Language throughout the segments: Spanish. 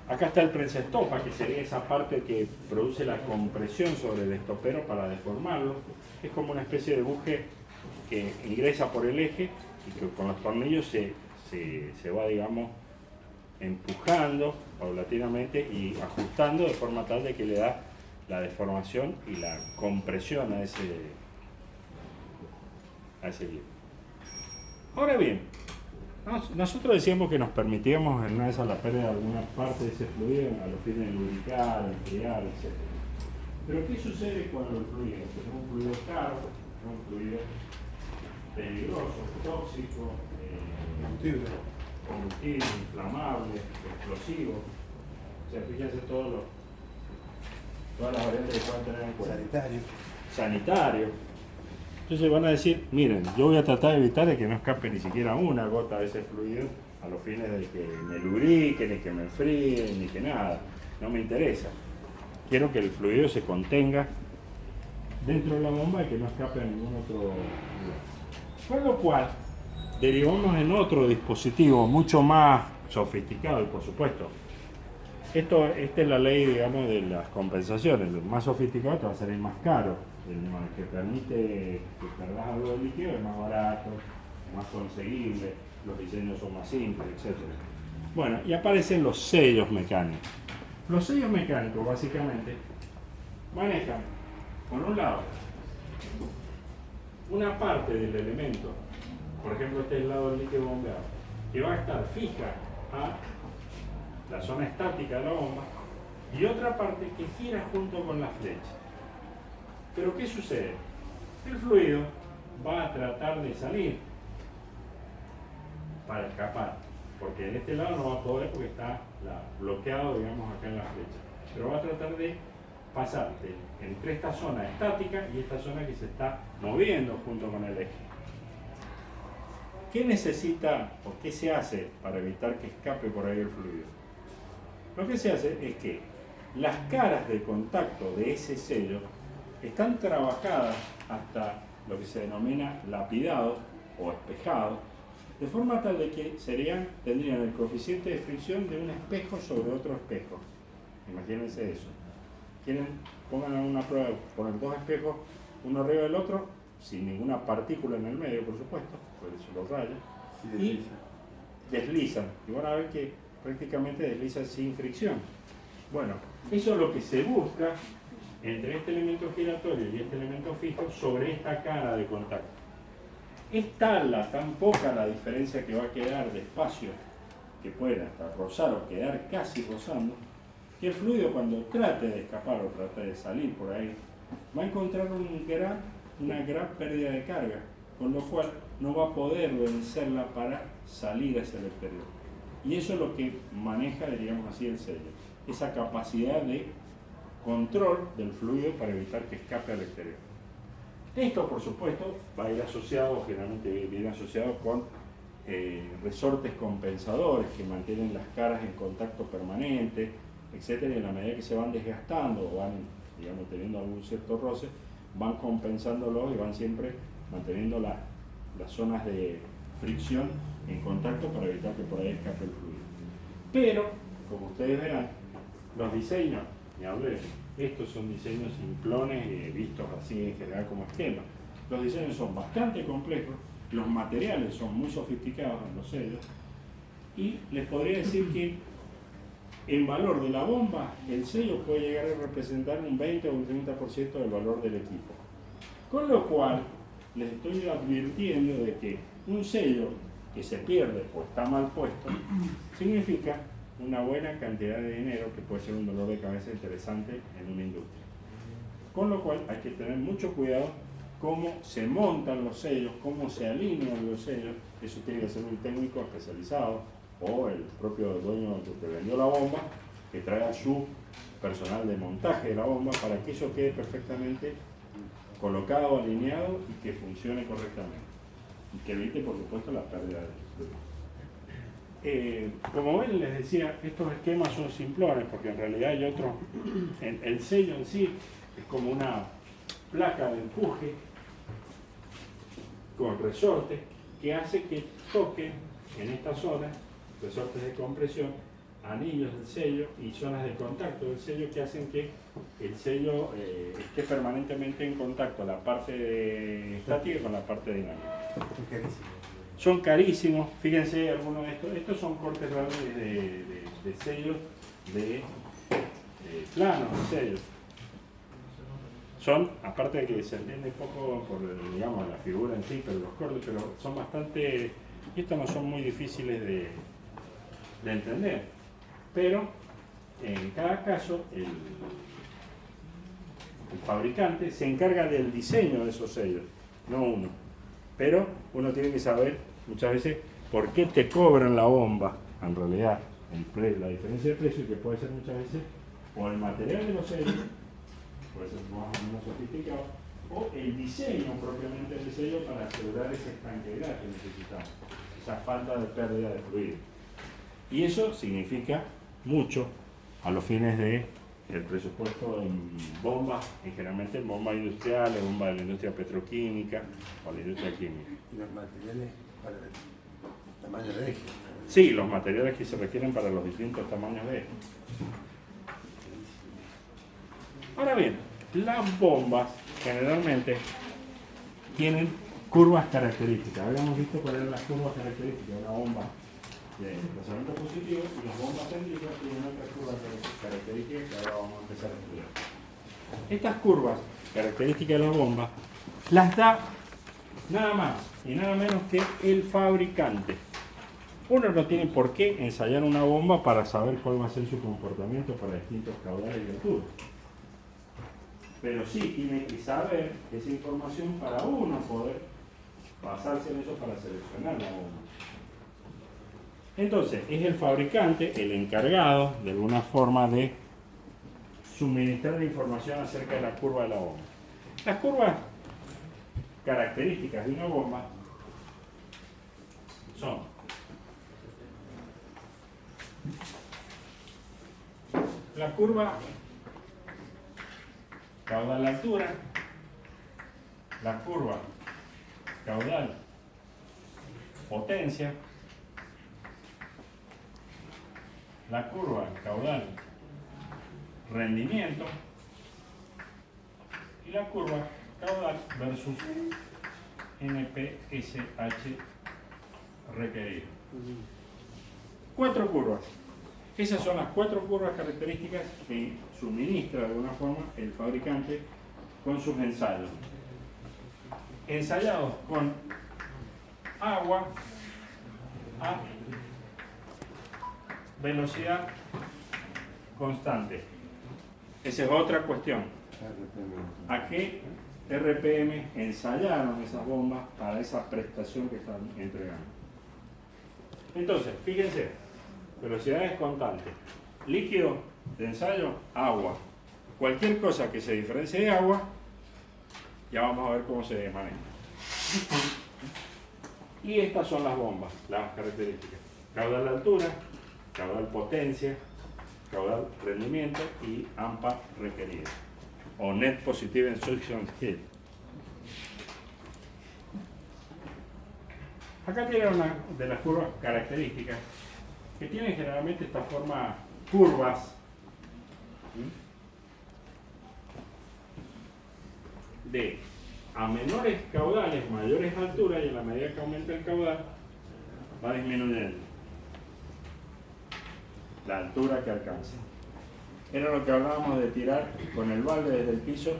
Acá está el prensa-estopa, que sería esa parte que produce la compresión sobre el estopero para deformarlo. Es como una especie de buje que ingresa por el eje y que con los tornillos se va, digamos, empujando paulatinamente y ajustando de forma tal de que le da la deformación y la compresión a ese libro. Ahora bien, nosotros decíamos que nos permitíamos en una de esas la pérdida de alguna parte de ese fluido a los fines de lubricar, enfriar, etc. Pero ¿qué sucede cuando el fluido es un fluido caro, es un fluido peligroso, tóxico, combustible, inflamable, explosivo? O sea, fíjense todas las variantes que pueden tener en cuenta. Sanitario. Entonces van a decir, miren, yo voy a tratar de evitar de que no escape ni siquiera una gota de ese fluido a los fines de que me lubrique, ni que me enfríe, ni que nada. No me interesa. Quiero que el fluido se contenga dentro de la bomba y que no escape a ningún otro lugar. Con lo cual, derivamos en otro dispositivo mucho más sofisticado y por supuesto, esta es la ley, digamos, de las compensaciones. Lo más sofisticado te va a salir más caro. El que permite que perdas algo de líquido es más barato, más conseguible, los diseños son más simples, etc. Bueno, y aparecen los sellos mecánicos. Los sellos mecánicos básicamente manejan, por un lado, una parte del elemento, por ejemplo este es el lado del líquido bombeado, que va a estar fija a la zona estática de la bomba, y otra parte que gira junto con la flecha. Pero ¿qué sucede? El fluido va a tratar de salir para escapar, porque en este lado no va a poder porque está bloqueado, digamos, acá en la flecha. Pero va a tratar de pasar entre esta zona estática y esta zona que se está moviendo junto con el eje. ¿Qué necesita o qué se hace para evitar que escape por ahí el fluido? Lo que se hace es que las caras de contacto de ese sello están trabajadas hasta lo que se denomina lapidado o espejado, de forma tal de que tendrían el coeficiente de fricción de un espejo sobre otro espejo. Imagínense eso. Pongan una prueba de poner dos espejos, uno arriba del otro, sin ninguna partícula en el medio, por supuesto, por eso los rayos, y deslizan. Y van a ver que prácticamente deslizan sin fricción. Bueno, eso es lo que se busca entre este elemento giratorio y este elemento fijo sobre esta cara de contacto. Es tan poca la diferencia que va a quedar de espacio, que puede hasta rozar o quedar casi rozando, que el fluido cuando trate de escapar o trate de salir por ahí, va a encontrar una gran pérdida de carga, con lo cual no va a poder vencerla para salir hacia el exterior. Y eso es lo que maneja, diríamos así, el sello, esa capacidad de control del fluido para evitar que escape al exterior. Esto, por supuesto, va a ir asociado, generalmente viene asociado con resortes compensadores que mantienen las caras en contacto permanente, etc. Y en la medida que se van desgastando o van, digamos, teniendo algún cierto roce, van compensándolos y van siempre manteniendo las zonas de fricción en contacto para evitar que por ahí escape el fluido. Pero, como ustedes verán, los diseños, ni hablé, estos son diseños simplones vistos así en general como esquemas. Los diseños son bastante complejos, los materiales son muy sofisticados en los sellos, y les podría decir que en valor de la bomba, el sello puede llegar a representar un 20 o un 30% del valor del equipo. Con lo cual, les estoy advirtiendo de que un sello que se pierde o está mal puesto, significa una buena cantidad de dinero que puede ser un dolor de cabeza interesante en una industria. Con lo cual hay que tener mucho cuidado cómo se montan los sellos, cómo se alinean los sellos. Eso tiene que ser un técnico especializado o el propio dueño que te vendió la bomba, que traiga su personal de montaje de la bomba para que eso quede perfectamente colocado, alineado y que funcione correctamente. Y que evite, por supuesto, la pérdida de fluido. Como ven, les decía, estos esquemas son simplones porque en realidad hay otro. El sello en sí es como una placa de empuje con resortes que hace que toquen en esta zona, resortes de compresión, anillos del sello y zonas de contacto del sello que hacen que el sello esté permanentemente en contacto la parte estática con la parte dinámica. Son carísimos. Son carísimos, fíjense algunos de estos. Estos son cortes grandes de sellos, de planos de sellos. Son, aparte de que se entiende poco por, digamos, la figura en sí, pero los cortes, pero son bastante, y estos no son muy difíciles de entender. Pero en cada caso el fabricante se encarga del diseño de esos sellos, no uno. Pero uno tiene que saber muchas veces por qué te cobran la bomba, en realidad, la diferencia de precio, que puede ser muchas veces o el material de los sellos, puede ser más o menos sofisticado, o el diseño propiamente del sello para asegurar esa estanqueidad que necesitamos, esa falta de pérdida de fluido. Y eso significa mucho a los fines de el presupuesto en bombas, generalmente en bombas industriales, bombas de la industria petroquímica o la industria química. ¿Y los materiales para el tamaño de eje? Sí, los materiales que se requieren para los distintos tamaños de eje. Ahora bien, las bombas generalmente tienen curvas características. Habíamos visto cuáles eran las curvas características de una bomba de desplazamiento positivo y las bombas centrífugas tienen otras curvas características que ahora vamos a empezar a estudiar. Estas curvas características de la bomba las da nada más y nada menos que el fabricante. Uno no tiene por qué ensayar una bomba para saber cuál va a ser su comportamiento para distintos caudales y alturas. Pero sí tiene que saber esa información para uno poder basarse en eso para seleccionar la bomba. Entonces, es el fabricante el encargado de alguna forma de suministrar información acerca de la curva de la bomba. Las curvas características de una bomba son la curva caudal altura, la curva caudal potencia, la curva caudal rendimiento y la curva caudal versus NPSH requerido. 4 curvas. Esas son las 4 curvas características que suministra de alguna forma el fabricante con sus ensayos. Ensayados con agua a velocidad constante. Esa es otra cuestión. ¿A qué RPM ensayaron esas bombas para esa prestación que están entregando? Entonces, fíjense, velocidades constantes. Líquido de ensayo, agua. Cualquier cosa que se diferencie de agua, ya vamos a ver cómo se maneja. Y estas son las bombas, las características. Caudal altura, caudal potencia, caudal rendimiento y AMPA requerido, o Net Positive Instruction Head. Acá tiene una de las curvas características que tienen generalmente esta forma curvas de a menores caudales, mayores alturas, y a la medida que aumenta el caudal va disminuyendo la altura que alcanza. Era lo que hablábamos de tirar con el balde desde el piso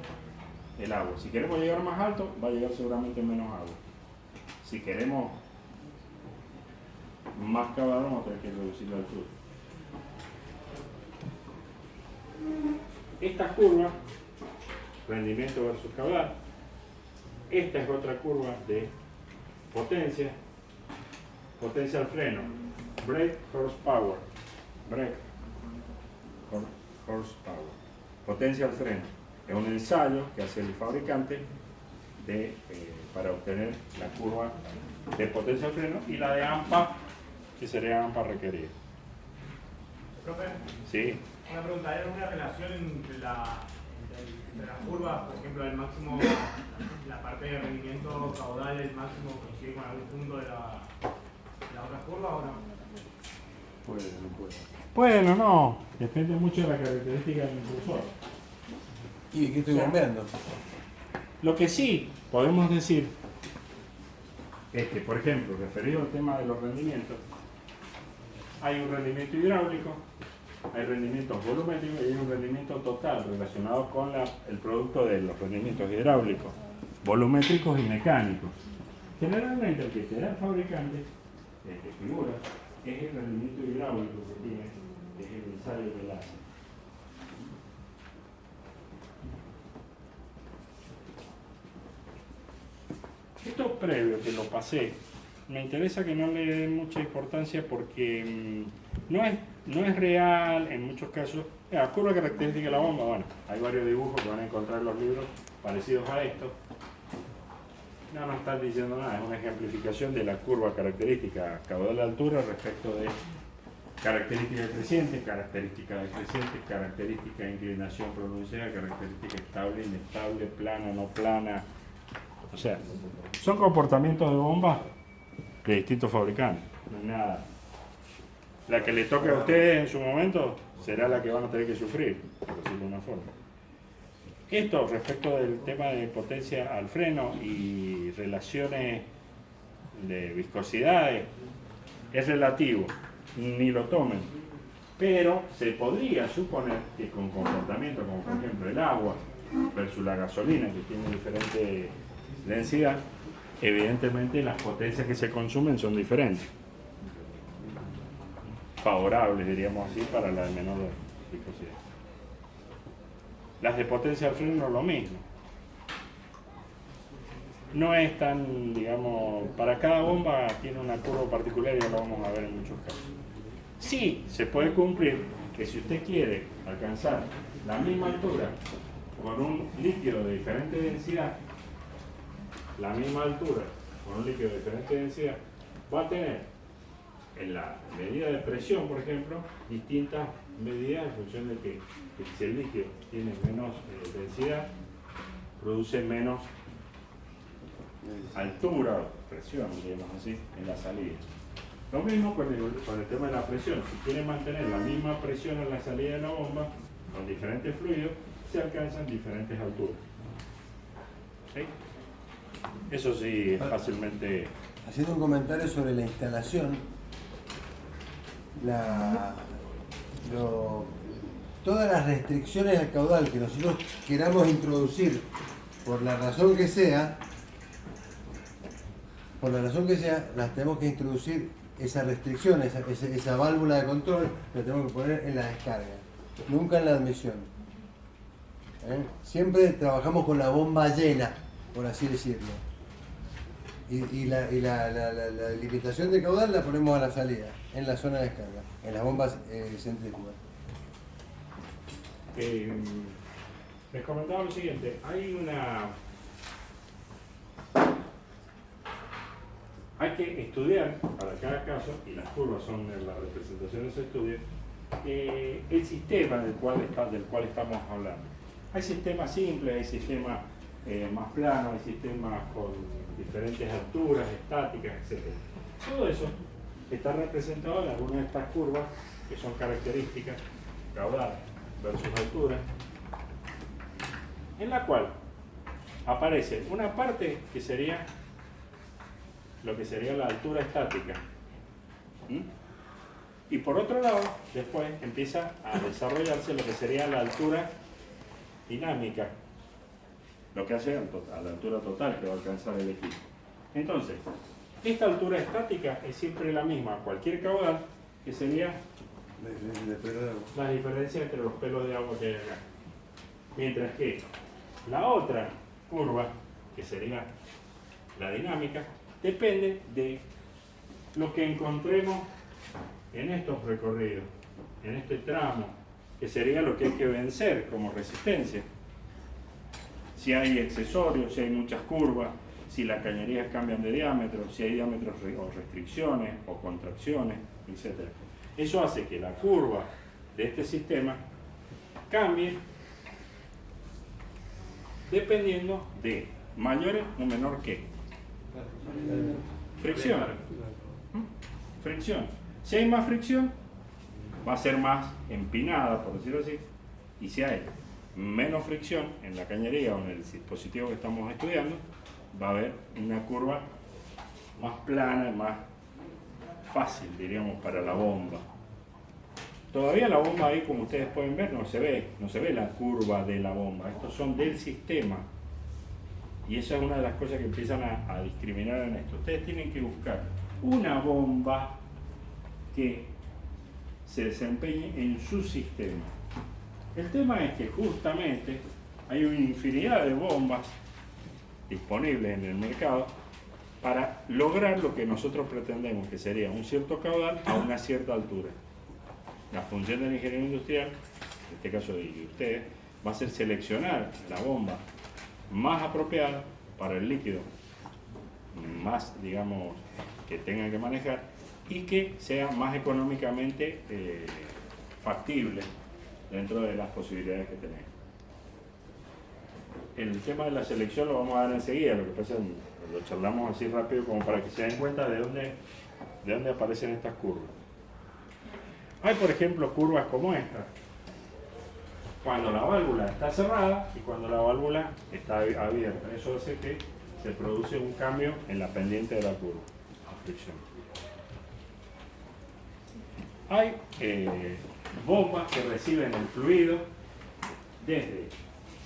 el agua. Si queremos llegar más alto, va a llegar seguramente menos agua. Si queremos más caudal, vamos a tener que reducir la altura. Esta curva, rendimiento versus caudal. Esta es otra curva de potencia, potencia al freno, brake horsepower, potencia al freno. Es un ensayo que hace el fabricante para obtener la curva de potencia al freno y la de AMPA, que sería AMPA requerida. Profe, Sí. una pregunta, ¿hay alguna relación entre las curvas? Por ejemplo, el máximo, la parte de rendimiento caudal, el máximo coincide con algún punto de la otra curva o no? Puede, no puede. Pueden o no, depende mucho de la característica del impulsor. ¿Y qué estoy cambiando? Lo que sí podemos decir es que, por ejemplo, referido al tema de los rendimientos, hay un rendimiento hidráulico, hay rendimientos volumétricos y hay un rendimiento total relacionado con el producto de los rendimientos hidráulicos, volumétricos y mecánicos. Generalmente el que te da el fabricante, el que figura, es el rendimiento hidráulico que tiene, es el ensayo que hace. Esto previo que lo pasé, me interesa que no le den mucha importancia porque no es real en muchos casos. La curva característica de la bomba, bueno, hay varios dibujos que van a encontrar en los libros parecidos a esto. No están diciendo nada, es una ejemplificación de la curva característica caudal de altura respecto de característica decreciente, característica decreciente, característica de inclinación pronunciada, característica estable, inestable, plana, no plana. O sea, son comportamientos de bomba de distintos fabricantes, no es nada. La que le toque a ustedes en su momento será la que van a tener que sufrir, por decirlo de una forma. Esto respecto del tema de potencia al freno y relaciones de viscosidades es relativo, ni lo tomen. Pero se podría suponer que con comportamientos como por ejemplo el agua versus la gasolina, que tiene diferente densidad, evidentemente las potencias que se consumen son diferentes. Favorables, diríamos así, para la de menor viscosidad. Las de potencia al freno lo mismo. No es tan, digamos, para cada bomba tiene una curva particular y ya lo vamos a ver en muchos casos. Sí, se puede cumplir que si usted quiere alcanzar la misma altura con un líquido de diferente densidad, la misma altura con un líquido de diferente densidad, va a tener en la medida de presión, por ejemplo, distintas medidas en función de que si el líquido tiene menos densidad, produce menos altura o presión, digamos así, en la salida. Lo mismo con el tema de la presión. Si quieren mantener la misma presión en la salida de la bomba, con diferentes fluidos, se alcanzan diferentes alturas. ¿Sí? Eso sí es fácilmente... Haciendo un comentario sobre la instalación, todas las restricciones al caudal que nosotros queramos introducir, por la razón que sea, las tenemos que introducir, esa restricción, esa válvula de control, la tenemos que poner en la descarga, nunca en la admisión. Siempre trabajamos con la bomba llena, por así decirlo. Y la limitación de caudal la ponemos a la salida, en la zona de descarga, en las bombas centrífugas. Les comentaba lo siguiente, hay que estudiar para cada caso, y las curvas son la representación de ese estudio, el sistema del cual estamos hablando. Hay sistemas simples, hay sistemas más planos, hay sistemas con diferentes alturas, estáticas, etc. Todo eso está representado en algunas de estas curvas que son características, caudal versus altura, en la cual aparece una parte que sería lo que sería la altura estática. Y por otro lado, después empieza a desarrollarse lo que sería la altura dinámica, lo que hace a la altura total que va a alcanzar el equipo. Entonces, esta altura estática es siempre la misma, cualquier caudal, que sería la diferencia entre los pelos de agua que hay acá. Mientras que la otra curva, que sería la dinámica, depende de lo que encontremos en estos recorridos, en este tramo, que sería lo que hay que vencer como resistencia. Si hay accesorios, si hay muchas curvas, si las cañerías cambian de diámetro, si hay diámetros o restricciones o contracciones, etc. Eso hace que la curva de este sistema cambie dependiendo de mayor o menor que fricción. Fricción. Si hay más fricción, va a ser más empinada, por decirlo así, y si hay menos fricción en la cañería o en el dispositivo que estamos estudiando, va a haber una curva más plana y más fácil, diríamos, para la bomba. Todavía la bomba ahí, como ustedes pueden ver, no se ve la curva de la bomba. Estos son del sistema. Y esa es una de las cosas que empiezan a discriminar en esto. Ustedes tienen que buscar una bomba que se desempeñe en su sistema. El tema es que justamente hay una infinidad de bombas disponibles en el mercado para lograr lo que nosotros pretendemos, que sería un cierto caudal a una cierta altura. La función del ingeniero industrial, en este caso de ustedes, va a ser seleccionar la bomba más apropiada para el líquido, más, digamos, que tengan que manejar y que sea más económicamente factible dentro de las posibilidades que tenemos. El tema de la selección lo vamos a dar enseguida, lo que pasa es que lo charlamos así rápido como para que se den cuenta de dónde aparecen estas curvas. Hay, por ejemplo, curvas como esta, cuando la válvula está cerrada y cuando la válvula está abierta. Eso hace que se produce un cambio en la pendiente de la curva, fricción. Hay bombas que reciben el fluido desde...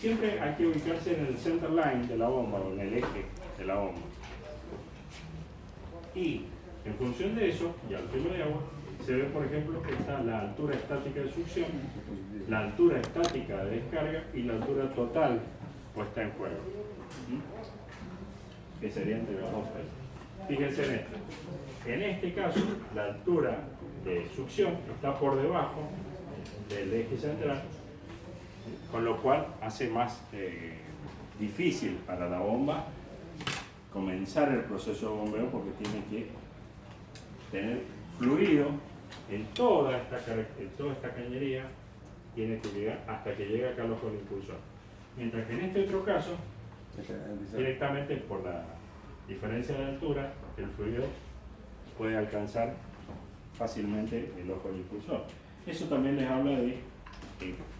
Siempre hay que ubicarse en el center line de la bomba o en el eje de la bomba. Y en función de eso, y al filo de agua, se ve, por ejemplo, que está la altura estática de succión, la altura estática de descarga y la altura total puesta en juego. Que sería entre los dos pesos. Fíjense en esto. En este caso, la altura de succión está por debajo del eje central, con lo cual hace más difícil para la bomba comenzar el proceso de bombeo, porque tiene que tener fluido en toda esta cañería, tiene que llegar hasta que llega acá al ojo del impulsor. Mientras que en este otro caso, directamente por la diferencia de altura, el fluido puede alcanzar fácilmente el ojo del impulsor. Eso también les habla de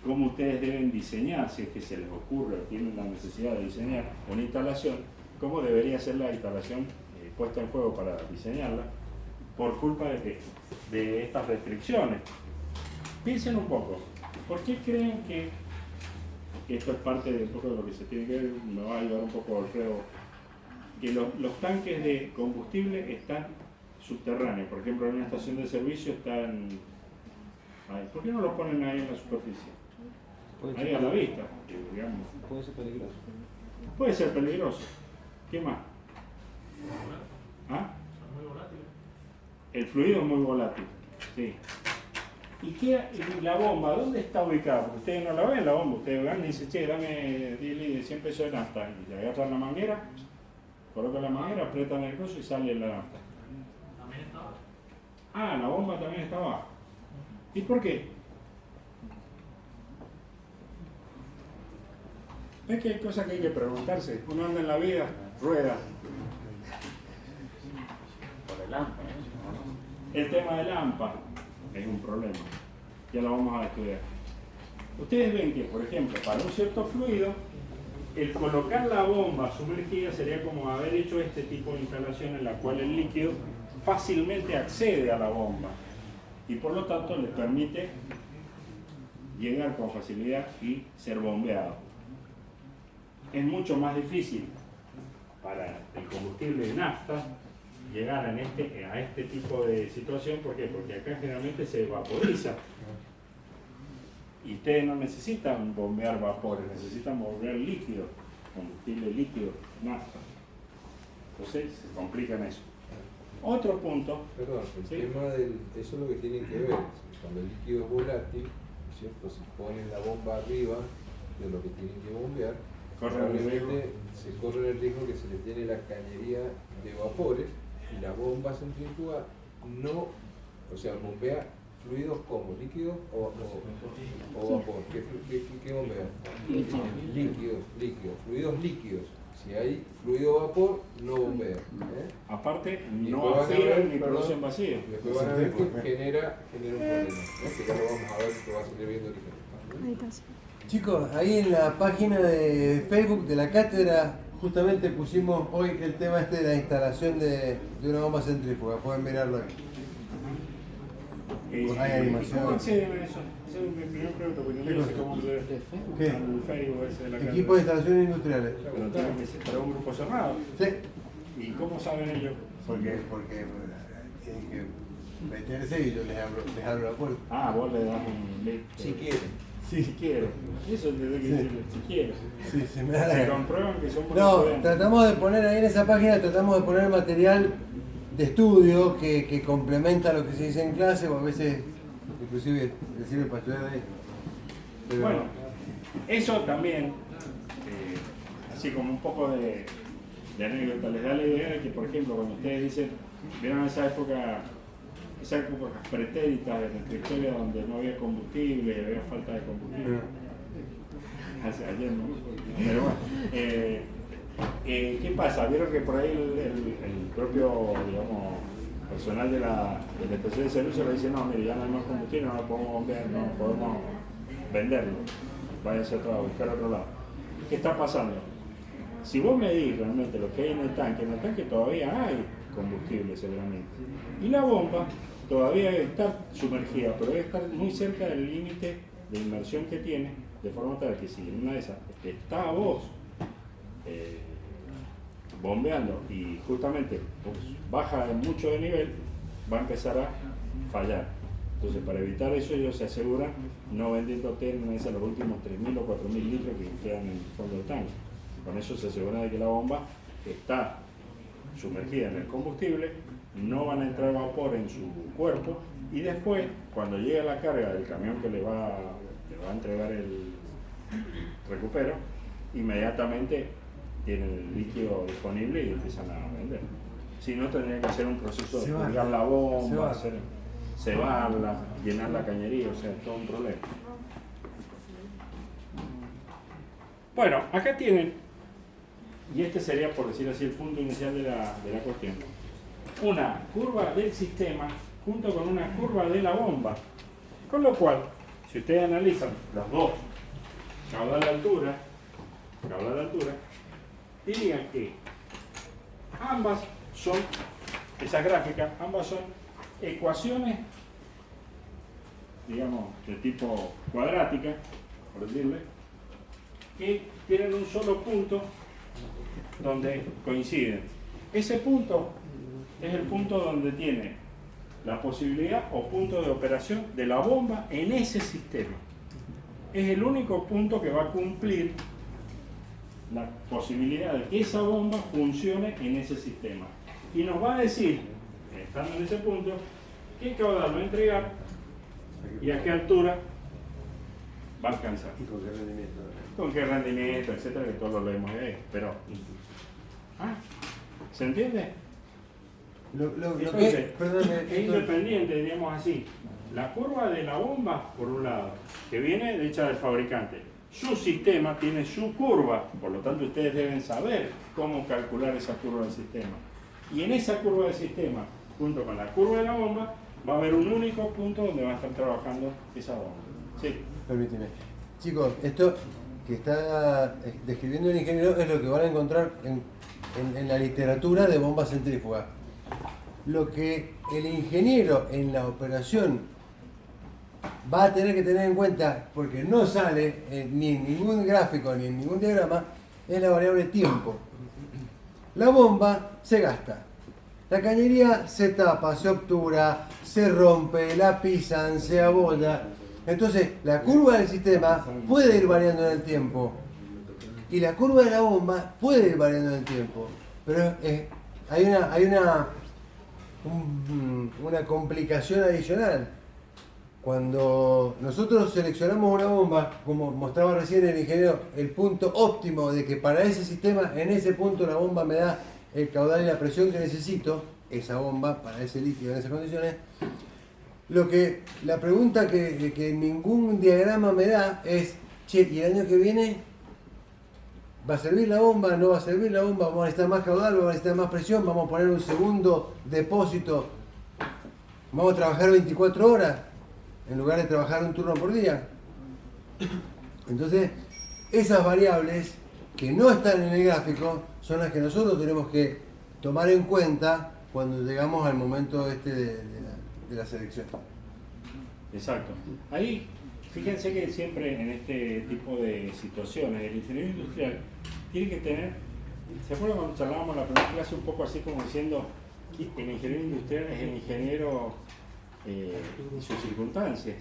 cómo ustedes deben diseñar, si es que se les ocurre o tienen la necesidad de diseñar una instalación, cómo debería ser la instalación puesta en juego para diseñarla, por culpa de estas restricciones. Piensen un poco, ¿por qué creen que esto es parte de un poco de lo que se tiene que ver? Me va a ayudar un poco Alfredo, que los tanques de combustible están subterráneos. Por ejemplo, en una estación de servicio están ahí. ¿Por qué no los ponen ahí en la superficie? Ahí a la vista, digamos. Puede ser peligroso. Puede ser peligroso. ¿Qué más? ¿Ah? Son muy volátiles. El fluido es muy volátil, sí. ¿Y la bomba? ¿Dónde está ubicada? Porque ustedes no la ven la bomba, ustedes van y dicen, che, dame 100 pesos de nafta. Y le agarran la manguera, colocan la manguera, apretan el coso y sale la nafta. También está abajo. Ah, la bomba también está abajo. ¿Y por qué? Es que hay cosas que hay que preguntarse. Uno anda en la vida, rueda. Por el AMPA, El tema del AMPA es un problema. Ya lo vamos a estudiar. Ustedes ven que, por ejemplo, para un cierto fluido, el colocar la bomba sumergida sería como haber hecho este tipo de instalación en la cual el líquido fácilmente accede a la bomba y por lo tanto le permite llegar con facilidad y ser bombeado. Es mucho más difícil para el combustible de nafta llegar a este tipo de situación. ¿Por qué? Porque acá generalmente se vaporiza y ustedes no necesitan bombear vapores, necesitan bombear líquido, combustible líquido, nafta. Entonces se complica en eso. Otro punto. Perdón, el ¿sí? tema del. Eso es lo que tienen que ver. Cuando el líquido es volátil, ¿cierto? Si ponen la bomba arriba de lo que tienen que bombear, probablemente se corre el riesgo que se le tiene la cañería de vapores y la bomba centrífuga no, o sea, bombea fluidos como líquidos o vapor. ¿Qué bombea? Líquidos, fluidos líquidos. Si hay fluido vapor, no bombea. Aparte, Y no después van a aspiran ver, ni perdón, producen vacío. Después van a ver que genera un problema, que ya lo vamos a ver, que va a salir viendo ahorita. Chicos, ahí en la página de Facebook de la cátedra justamente pusimos hoy el tema este de la instalación de una bomba centrífuga. Pueden mirarlo ahí. Hay animación. ¿Cómo acceden a eso? Esa es mi primera pregunta, porque no sé cómo acceder ¿Qué? al Facebook ese de la cátedra. Equipo de instalaciones industriales. Pero tiene que ser para un grupo cerrado. Sí. ¿Y cómo saben ellos? Porque tienen que meterse y yo les abro la puerta. Ah, vos le das un link. Si quieren. Si quiere. Eso tiene que decirle, si quiere. Sí, se me da la Se gana. comprueban que son buenos No, estudiantes. tratamos de poner ahí en esa página, tratamos de poner material de estudio que complementa lo que se dice en clase, o a veces inclusive le sirve para estudiar ahí. Pero, Bueno, eso también, así como un poco de anécdota, les da la idea de que, por ejemplo, cuando ustedes dicen, vieron esas épocas pretéritas de nuestra historia donde no había combustible y había falta de combustible. Hace ayer, ¿no? Pero bueno, ¿qué pasa? Vieron que por ahí el propio, digamos, personal de la estación de servicio le dice, no, mire, ya no hay más combustible, no lo podemos bombear, no podemos venderlo, váyase a buscar a otro lado. ¿Qué está pasando? Si vos medís realmente lo que hay en el tanque todavía hay combustible seguramente. Y la bomba todavía debe estar sumergida, pero debe estar muy cerca del límite de inmersión que tiene, de forma tal que si en una de esas está a vos bombeando y justamente pues, baja mucho de nivel, va a empezar a fallar. Entonces, para evitar eso, ellos se aseguran no vendiéndote en una de esas los últimos 3.000 o 4.000 litros que quedan en el fondo del tanque. Con eso se aseguran de que la bomba está sumergida en el combustible, no van a entrar vapor en su cuerpo y después, cuando llegue la carga del camión que le va a entregar el recupero, inmediatamente tienen el líquido disponible y empiezan a vender. Si no, tendrían que hacer un proceso de purgar la bomba, cebarla, llenar la cañería, o sea, todo un problema. Bueno, acá tienen, y este sería, por decir así, el punto inicial de la cuestión, una curva del sistema junto con una curva de la bomba, con lo cual, si ustedes analizan los dos, caudal de altura, dirían que ambas son, esas gráficas, ambas son ecuaciones, digamos, de tipo cuadrática, por decirle, que tienen un solo punto donde coinciden. Ese punto es el punto donde tiene la posibilidad o punto de operación de la bomba en ese sistema. Es el único punto que va a cumplir la posibilidad de que esa bomba funcione en ese sistema. Y nos va a decir, estando en ese punto, qué caudal va a entregar y a qué altura va a alcanzar. ¿Y con qué rendimiento? Con qué rendimiento, etcétera, que todos lo leemos ahí. Pero, ¿se entiende? Entonces, es independiente, diríamos así. La curva de la bomba, por un lado, que viene hecha del fabricante. Su sistema tiene su curva, por lo tanto ustedes deben saber cómo calcular esa curva del sistema. Y en esa curva del sistema, junto con la curva de la bomba, va a haber un único punto donde va a estar trabajando esa bomba. Sí. Permíteme. Chicos, esto que está describiendo el ingeniero es lo que van a encontrar en la literatura de bomba centrífuga. Lo que el ingeniero en la operación va a tener que tener en cuenta, porque no sale ni en ningún gráfico ni en ningún diagrama, es la variable tiempo. La bomba se gasta, la cañería se tapa, se obtura, se rompe, la pisan, se abolla. Entonces, la curva del sistema puede ir variando en el tiempo y la curva de la bomba puede ir variando en el tiempo. Pero hay una complicación adicional. Cuando nosotros seleccionamos una bomba, como mostraba recién el ingeniero, el punto óptimo de que para ese sistema, en ese punto la bomba me da el caudal y la presión que necesito, esa bomba para ese líquido en esas condiciones, la pregunta que ningún diagrama me da es, che, ¿y el año que viene ¿Va a servir la bomba? ¿No va a servir la bomba? ¿Vamos a necesitar más caudal? ¿Vamos a necesitar más presión? ¿Vamos a poner un segundo depósito? ¿Vamos a trabajar 24 horas en lugar de trabajar un turno por día? Entonces, esas variables que no están en el gráfico son las que nosotros tenemos que tomar en cuenta cuando llegamos al momento de la selección. Exacto. Ahí, fíjense que siempre en este tipo de situaciones, el ingeniero industrial tiene que tener, ¿se acuerdan cuando charlábamos la primera clase un poco así como diciendo que el ingeniero industrial es el ingeniero y sus circunstancias?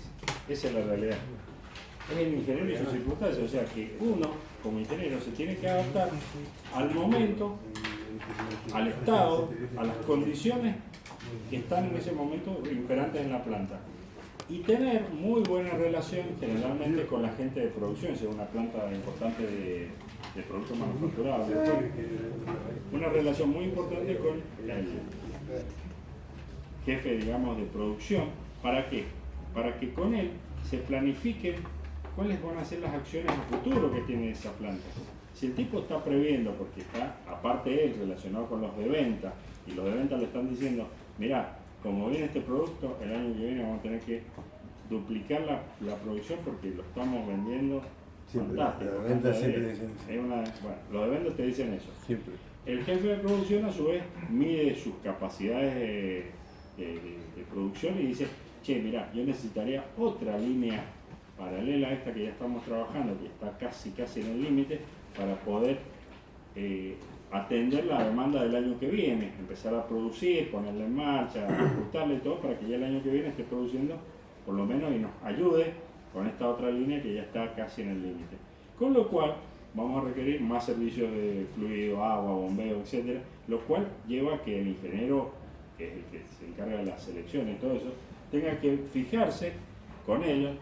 Esa es la realidad. Es el ingeniero y sus circunstancias, o sea que uno, como ingeniero, se tiene que adaptar al momento, al estado, a las condiciones que están en ese momento imperantes en la planta. Y tener muy buena relación generalmente con la gente de producción, si es una planta importante de productos manufacturados. Una relación muy importante con el jefe, digamos, de producción. ¿Para qué? Para que con él se planifiquen cuáles van a ser las acciones a futuro que tiene esa planta. Si el tipo está previendo, porque está, aparte él, relacionado con los de venta, y los de venta le están diciendo, mirá, como viene este producto, el año que viene vamos a tener que duplicar la producción porque lo estamos vendiendo fantástico. La venta siempre dicen eso. Bueno, los de venta te dicen eso. Siempre. El jefe de producción a su vez mide sus capacidades de producción y dice, che, mirá, yo necesitaría otra línea paralela a esta que ya estamos trabajando, que está casi en el límite, para poder atender la demanda del año que viene, empezar a producir, ponerla en marcha, ajustarle y todo, para que ya el año que viene esté produciendo por lo menos y nos ayude con esta otra línea que ya está casi en el límite. Con lo cual vamos a requerir más servicios de fluido, agua, bombeo, etcétera, lo cual lleva a que el ingeniero, que es el que se encarga de la selección y todo eso, tenga que fijarse con ellos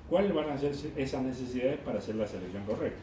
cuáles van a ser esas necesidades para hacer la selección correcta.